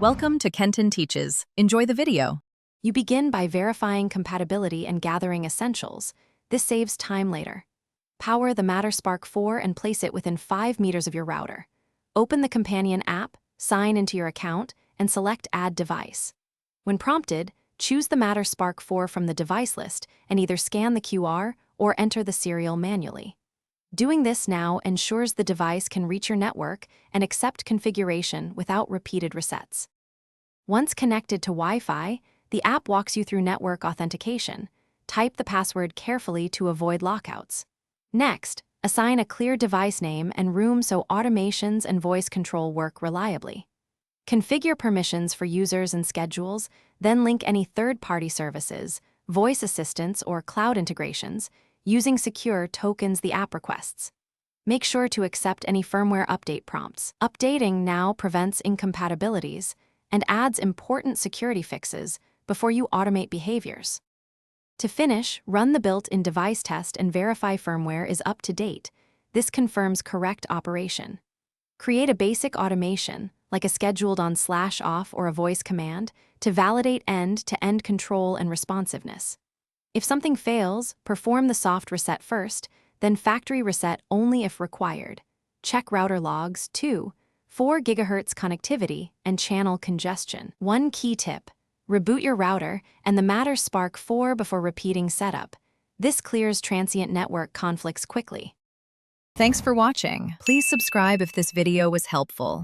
Welcome to Kenton Teaches. Enjoy the video. You begin by verifying compatibility and gathering essentials. This saves time later. Power the Matter Spark 4 and place it within 5 meters of your router. Open the companion app, sign into your account, and select Add Device. When prompted, choose the Matter Spark 4 from the device list and either scan the QR or enter the serial manually. Doing this now ensures the device can reach your network and accept configuration without repeated resets. Once connected to Wi-Fi, the app walks you through network authentication. Type the password carefully to avoid lockouts. Next, assign a clear device name and room so automations and voice control work reliably. Configure permissions for users and schedules, then link any third-party services, voice assistants, or cloud integrations, using secure tokens the app requests. Make sure to accept any firmware update prompts. Updating now prevents incompatibilities and adds important security fixes before you automate behaviors. To finish, run the built-in device test and verify firmware is up to date. This confirms correct operation. Create a basic automation, like a scheduled on/off or a voice command, to validate end-to-end control and responsiveness. If something fails, perform the soft reset first, then factory reset only if required. Check router logs, too. 4 GHz connectivity and channel congestion. One key tip: reboot your router and the Matter Spark 4 before repeating setup. This clears transient network conflicts quickly. Thanks for watching. Please subscribe if this video was helpful.